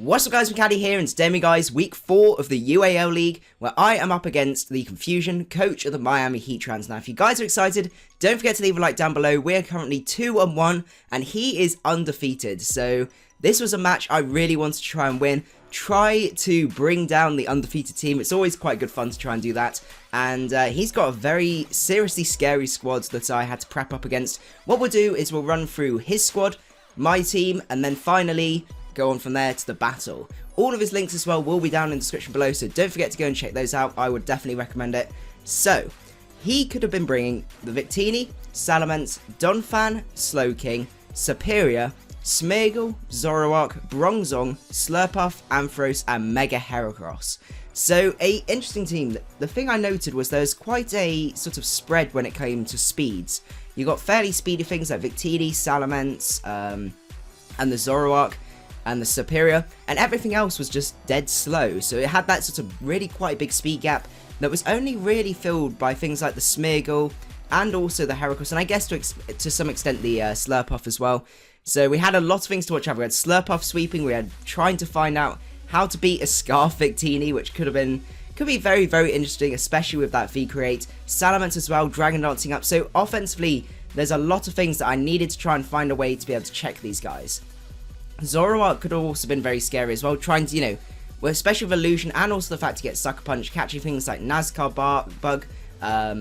What's up guys, macadii here, and today guys, week 4 of the UAL League, where I am up against the Confusion, coach of the Miami Heatrans. Now if you guys are excited, don't forget to leave a like down below. We're currently 2-1, and he is undefeated, so this was a match I really wanted to try and win. Try to bring down the undefeated team. It's always quite good fun to try and do that, and he's got a very seriously scary squad that I had to prep up against. What we'll do is we'll run through his squad, my team, and then finally go on from there to the battle. All of his links as well will be down in the description below, so don't forget to go and check those out. I would definitely recommend it. So, he could have been bringing the Victini, Salamence, Donphan, Slowking, Serperior, Smeargle, Zoroark, Bronzong, Slurpuff, Ampharos, and Heatrans. So, a interesting team. The thing I noted was there's quite a sort of spread when it came to speeds. You got fairly speedy things like Victini, Salamence, and the Zoroark, and the Serperior, and everything else was just dead slow. So it had that sort of really quite big speed gap that was only really filled by things like the Smeargle and also the M.Heracross, and I guess to some extent the Slurpuff as well. So we had a lot of things to watch out. We had Slurpuff sweeping, we had trying to find out how to beat a Scarf Victini, which could be very, very interesting, especially with that V-Create. Salamence as well, Dragon Dancing up. So offensively, there's a lot of things that I needed to try and find a way to be able to check these guys. Zoroark could have also been very scary as well, trying to, well, especially with Illusion and also the fact to get Sucker Punch, catching things like NASCAR Bug,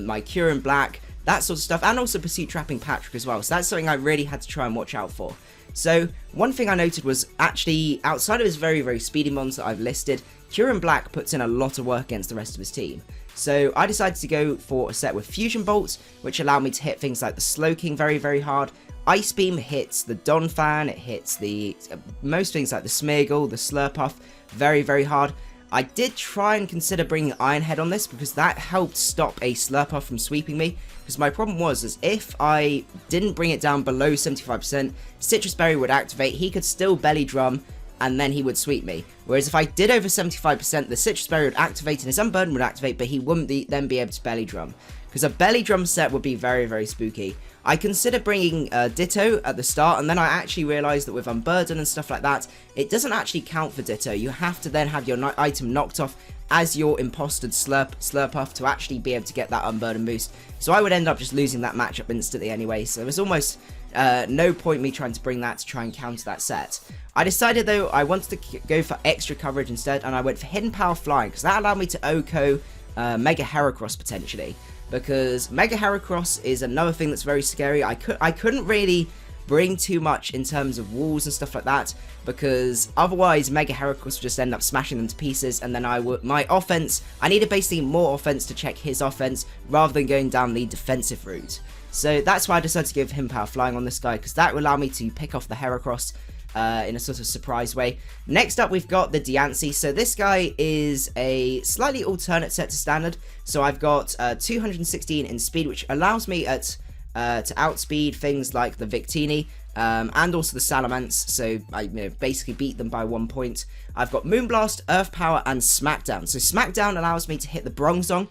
my Cure Black, that sort of stuff, and also Pursuit Trapping Patrick as well. So that's something I really had to try and watch out for. So one thing I noted was actually, outside of his very, very speedy mons that I've listed, Cure Black puts in a lot of work against the rest of his team. So I decided to go for a set with Fusion Bolts, which allowed me to hit things like the Slowking very, very hard. Ice Beam hits the Donphan, it hits the most things like the Smeargle, the Slurpuff very, very hard. I did try and consider bringing Iron Head on this because that helped stop a Slurpuff from sweeping me. Because my problem was if I didn't bring it down below 75%, Citrus Berry would activate, he could still Belly Drum, and then he would sweep me. Whereas if I did over 75%, the Citrus Berry would activate and his Unburden would activate, but he wouldn't then be able to Belly Drum. Because a Belly Drum set would be very, very spooky. I considered bringing Ditto at the start, and then I actually realised that with Unburden and stuff like that, it doesn't actually count for Ditto. You have to then have your item knocked off as your imposted Slurpuff to actually be able to get that Unburden boost. So I would end up just losing that matchup instantly anyway, so there was almost no point me trying to bring that to try and counter that set. I decided though I wanted to go for extra coverage instead, and I went for Hidden Power Flying, because that allowed me to OHKO Heatrans potentially. Because Heatrans is another thing that's very scary. I couldn't really bring too much in terms of walls and stuff like that, because otherwise Heatrans would just end up smashing them to pieces, and then my offense, I needed basically more offense to check his offense rather than going down the defensive route. So that's why I decided to give him Power Flying on this guy, because that will allow me to pick off the Heatrans in a sort of surprise way. Next up we've got the Diancie. So this guy is a slightly alternate set to standard. So I've got 216 in speed, which allows me to outspeed things like the Victini and also the Salamence. So I basically beat them by 1 point. I've got Moonblast, Earth Power, and Smackdown. So Smackdown allows me to hit the Bronzong.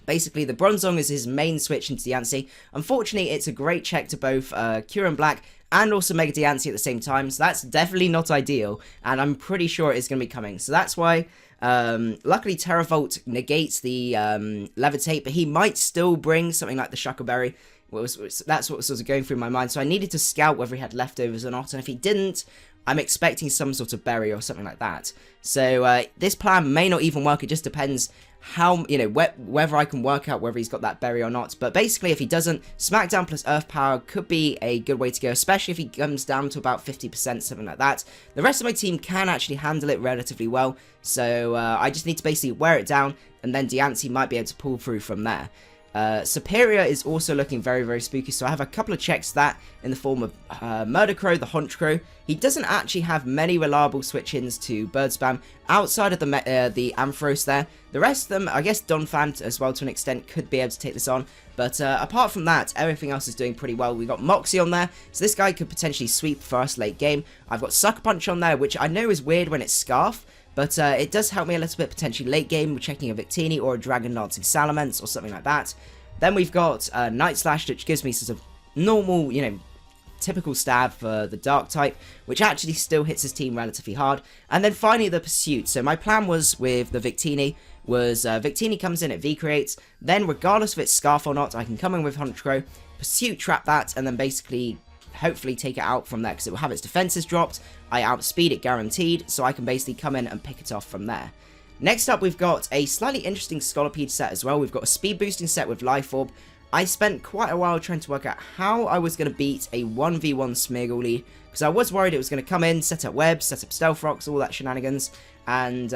Basically, the Bronzong is his main switch into Diancie. Unfortunately, it's a great check to both Cure Black and also Mega Diancie at the same time, so that's definitely not ideal, and I'm pretty sure it is going to be coming. So that's why, luckily Terravolt negates the Levitate, but he might still bring something like the Shuckleberry. That's what was sort of going through my mind, so I needed to scout whether he had leftovers or not, and if he didn't, I'm expecting some sort of berry or something like that. So this plan may not even work, it just depends how, whether I can work out whether he's got that berry or not. But basically, if he doesn't, Smackdown plus Earth Power could be a good way to go, especially if he comes down to about 50%, something like that. The rest of my team can actually handle it relatively well, so I just need to basically wear it down, and then Diancie might be able to pull through from there. Serperior is also looking very, very spooky, so I have a couple of checks that in the form of Murdercrow, the Haunch Crow. He doesn't actually have many reliable switch-ins to Bird Spam outside of the Ampharos there. The rest of them, I guess Donphan as well to an extent, could be able to take this on, but apart from that, everything else is doing pretty well. We've got Moxie on there, so this guy could potentially sweep for us late game. I've got Sucker Punch on there, which I know is weird when it's Scarf, but it does help me a little bit potentially late game with checking a Victini or a Dragon Dancing Salamence or something like that. Then we've got Night Slash, which gives me sort of normal, typical stab for the dark type, which actually still hits his team relatively hard. And then finally the pursuit. So my plan was with the Victini, Victini comes in, it V-creates, then regardless if it's Scarf or not, I can come in with Honchkrow, pursuit, trap that, and then basically hopefully take it out from there, because it will have its defenses dropped, I outspeed it guaranteed, so I can basically come in and pick it off from there. Next up, we've got a slightly interesting Scolipede set as well. We've got a speed boosting set with Life Orb. I spent quite a while trying to work out how I was going to beat a 1v1 Smeargle lead, because I was worried it was going to come in, set up webs, set up stealth rocks, all that shenanigans, and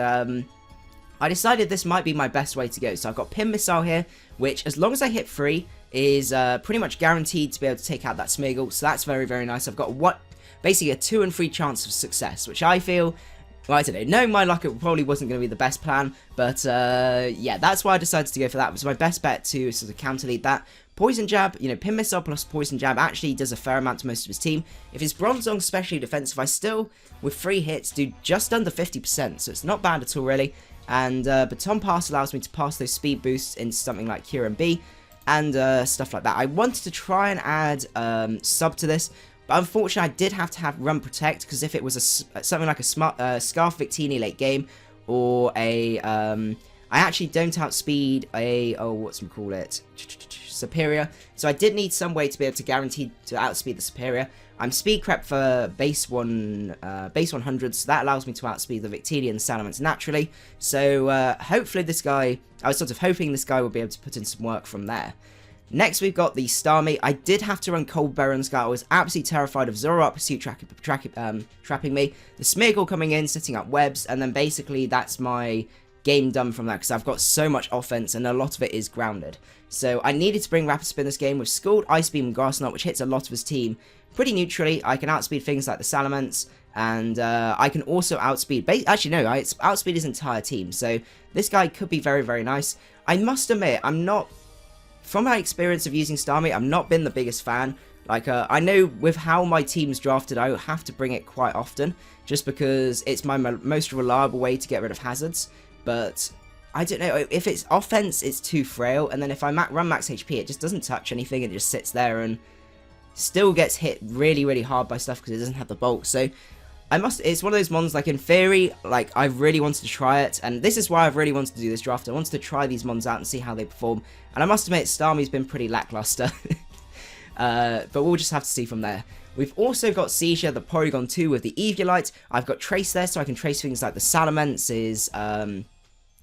I decided this might be my best way to go. So I've got Pin Missile here, which as long as I hit 3 is pretty much guaranteed to be able to take out that Smeargle, so that's very, very nice. I've got basically a 2 in 3 chance of success, which I feel, well, I don't know, knowing my luck, it probably wasn't going to be the best plan, but yeah, that's why I decided to go for that. It was my best bet to sort of counter lead that. Poison Jab, you know, Pin Missile plus Poison Jab actually does a fair amount to most of his team. If it's Bronzong specially defensive, I still, with 3 hits, do just under 50%, so it's not bad at all, really. And Baton Pass allows me to pass those speed boosts into something like Kieran B, and stuff like that. I wanted to try and add sub to this, but unfortunately I did have to have Run Protect, because if it was something like a Scarf Victini late game, or a, I actually don't outspeed a, Serperior, so I did need some way to be able to guarantee to outspeed the Serperior. I'm speed crept for base 100, so that allows me to outspeed the Victini and Salamence naturally. So hopefully this guy, I was sort of hoping this guy would be able to put in some work from there. Next we've got the Starmie. I did have to run Cold Baron's guy. I was absolutely terrified of Zoroark pursuit trapping me, the Smeargle coming in, setting up webs, and then basically that's my game done from that, because I've got so much offense and a lot of it is grounded. So I needed to bring Rapid Spin this game with Scald, Ice Beam, and Grass Knot, which hits a lot of his team pretty neutrally. I can outspeed things like the Salamence, and I can also outspeed, actually no, I outspeed his entire team, so this guy could be very, very nice. I must admit, I'm not, from my experience of using Starmie, I've not been the biggest fan. Like, I know with how my team's drafted, I have to bring it quite often, just because it's my most reliable way to get rid of hazards, but I don't know, if it's offense, it's too frail, and then if I run max HP, it just doesn't touch anything, it just sits there and still gets hit really, really hard by stuff because it doesn't have the bulk. So it's one of those mons, like, in theory, like, I really wanted to try it, and this is why I've really wanted to do this draft. I wanted to try these mons out and see how they perform, and I must admit, Starmie's been pretty lackluster, but we'll just have to see from there. We've also got Seizure, the Porygon 2 with the Eviolite. I've got Trace there, so I can trace things like the Salamence's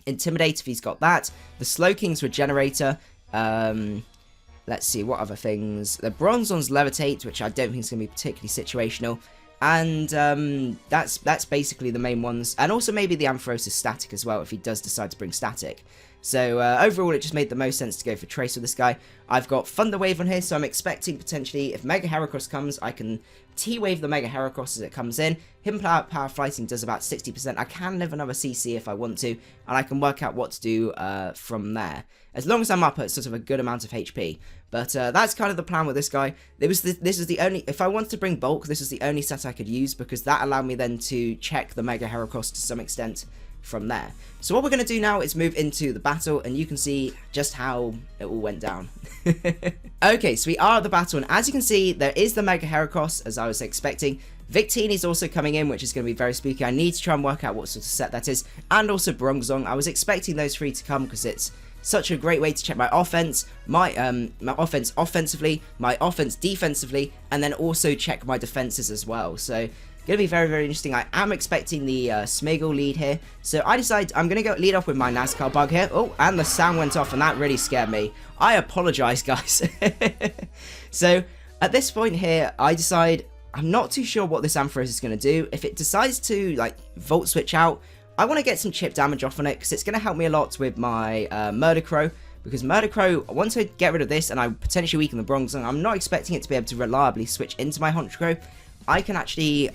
Intimidate if he's got that, the Slowking's Regenerator, let's see, what other things, the Bronzong's Levitate, which I don't think is going to be particularly situational, and that's basically the main ones, and also maybe the Ampharos is Static as well, if he does decide to bring Static. So overall, it just made the most sense to go for Trace with this guy. I've got Thunder Wave on here, so I'm expecting potentially, if Mega Heracross comes, I can T-Wave the Mega Heracross as it comes in. Hidden Power Fighting does about 60%. I can live another CC if I want to, and I can work out what to do from there, as long as I'm up at sort of a good amount of HP. But that's kind of the plan with this guy. This is the only, if I wanted to bring Bulk, this is the only set I could use, because that allowed me then to check the Mega Heracross to some extent from there. So what we're going to do now is move into the battle, and you can see just how it all went down. Okay, so we are at the battle, and as you can see, there is the Mega Heracross, as I was expecting. Victini is also coming in, which is going to be very spooky. I need to try and work out what sort of set that is, and also Bronzong. I was expecting those three to come, because it's such a great way to check my offense, my offense offensively, my offense defensively, and then also check my defenses as well. So going to be very, very interesting. I am expecting the Smeargle lead here, so I decide I'm going to go lead off with my NASCAR bug here. Oh, and the sound went off, and that really scared me. I apologize, guys. So at this point here, I decide I'm not too sure what this Ampharos is going to do. If it decides to, like, Volt Switch out, I want to get some chip damage off on it, because it's going to help me a lot with my Murdercrow, because Murdercrow, once I get rid of this and I potentially weaken the Bronzong, I'm not expecting it to be able to reliably switch into my Honchkrow. I can actually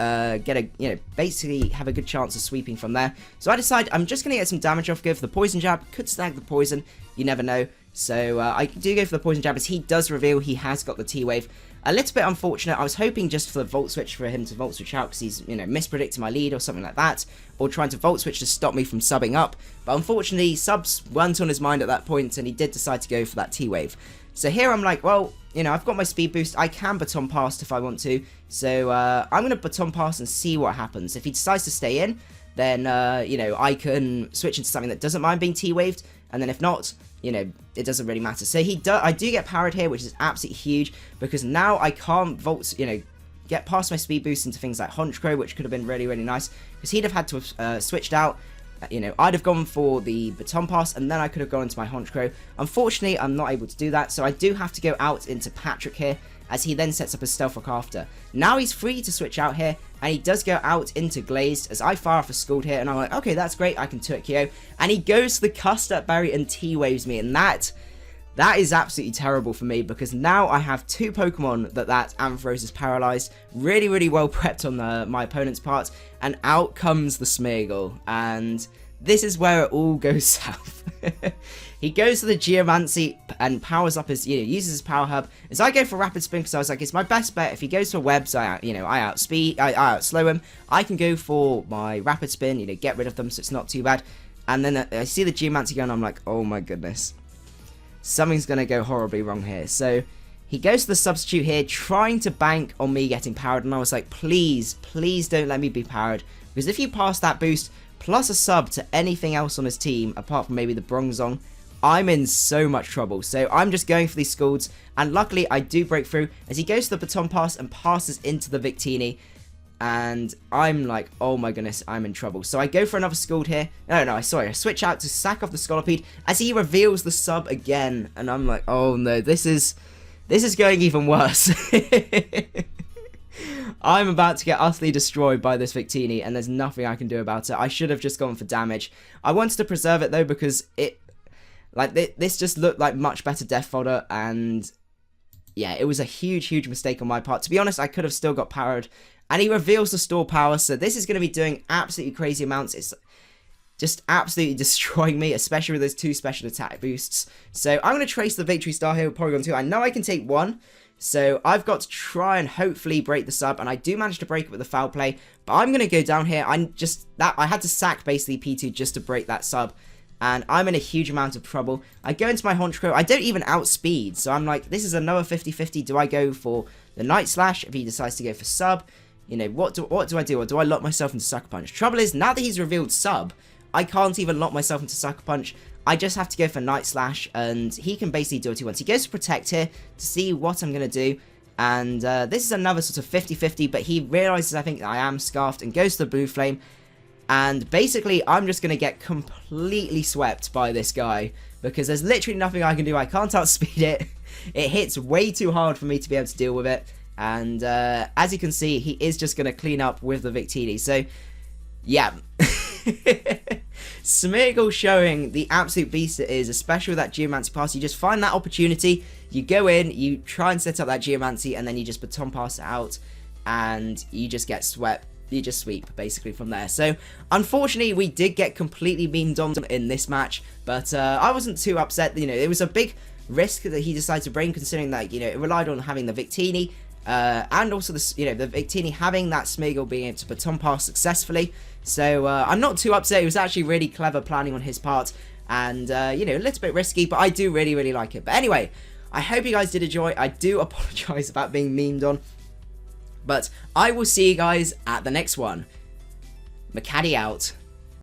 basically have a good chance of sweeping from there. So I decide I'm just going to get some damage off, go for the Poison Jab, could snag the poison, you never know. So I do go for the Poison Jab as he does reveal he has got the T-Wave. A little bit unfortunate. I was hoping just for the Volt Switch for him to Volt Switch out because he's, mispredicting my lead or something like that. Or trying to Volt Switch to stop me from subbing up. But unfortunately, subs weren't on his mind at that point and he did decide to go for that T-Wave. So here I'm like, well, I've got my speed boost. I can Baton Pass if I want to. So I'm going to Baton Pass and see what happens. If he decides to stay in, then, I can switch into something that doesn't mind being T-Waved. And then if not, it doesn't really matter. So I do get powered here, which is absolutely huge, because now I can't get past my speed boost into things like Honchkrow, which could have been really, really nice, because he'd have had to have switched out. I'd have gone for the Baton Pass, and then I could have gone into my Honchkrow. Unfortunately, I'm not able to do that, so I do have to go out into Patrick here, as he then sets up his Stealth Rock after. Now he's free to switch out here, and he does go out into Glazed, as I fire off a Scald here, and I'm like, okay, that's great, I can Turkio. And he goes to the Custard Berry and T-Waves me, and that is absolutely terrible for me, because now I have two Pokemon that Ampharos is paralyzed, really, really well prepped on my opponent's part, and out comes the Smeargle, and this is where it all goes south. He goes to the Geomancy and powers up his, uses his Power Hub. As I go for Rapid Spin, because I was like, it's my best bet. If he goes for Webs, I outslow him. I can go for my Rapid Spin, get rid of them, so it's not too bad. And then I see the Geomancy go, and I'm like, oh my goodness. Something's going to go horribly wrong here. So he goes to the Substitute here, trying to bank on me getting powered. And I was like, please, please don't let me be powered. Because if you pass that boost, plus a sub to anything else on his team, apart from maybe the Bronzong, I'm in so much trouble. So I'm just going for these Scalds, and luckily I do break through as he goes to the Baton Pass and passes into the Victini, and I'm like, oh my goodness, I'm in trouble. So I go for another Scald here. I switch out to sack off the Scolipede as he reveals the sub again, and I'm like, oh no, this is going even worse. I'm about to get utterly destroyed by this Victini, and there's nothing I can do about it. I should have just gone for damage. I wanted to preserve it though, because this just looked like much better death fodder, and yeah, it was a huge, huge mistake on my part. To be honest, I could have still got powered, and he reveals the store power, so this is going to be doing absolutely crazy amounts. It's just absolutely destroying me, especially with those two special attack boosts. So I'm going to trace the Victory Star here with Porygon 2. I know I can take one, so I've got to try and hopefully break the sub, and I do manage to break it with the Foul Play, but I'm going to go down here. I had to sack basically P2 just to break that sub, and I'm in a huge amount of trouble. I go into my Honchkrow. I don't even outspeed, so I'm like, this is another 50-50. Do I go for the Night Slash if he decides to go for sub? What do I do? Or do I lock myself into Sucker Punch? Trouble is, now that he's revealed sub, I can't even lock myself into Sucker Punch. I just have to go for Night Slash, and he can basically do what he wants. He goes to Protect here to see what I'm going to do, and this is another sort of 50-50, but he realizes, I think, I am Scarfed, and goes to the Blue Flame. And basically, I'm just going to get completely swept by this guy, because there's literally nothing I can do. I can't outspeed it. It hits way too hard for me to be able to deal with it. And as you can see, he is just going to clean up with the Victini. So, yeah. Smeargle showing the absolute beast it is, especially with that Geomancy pass. You just find that opportunity, you go in, you try and set up that Geomancy, and then you just Baton Pass it out, and you just get swept. You just sweep, basically, from there. So, unfortunately, we did get completely memed on in this match, but I wasn't too upset. It was a big risk that he decided to bring, considering that, it relied on having the Victini, and also, the Victini having that Smeargle being able to Baton Pass successfully. So, I'm not too upset. It was actually really clever planning on his part, and, a little bit risky, but I do really, really like it. But anyway, I hope you guys did enjoy. I do apologise about being memed on. But I will see you guys at the next one. Macadii out.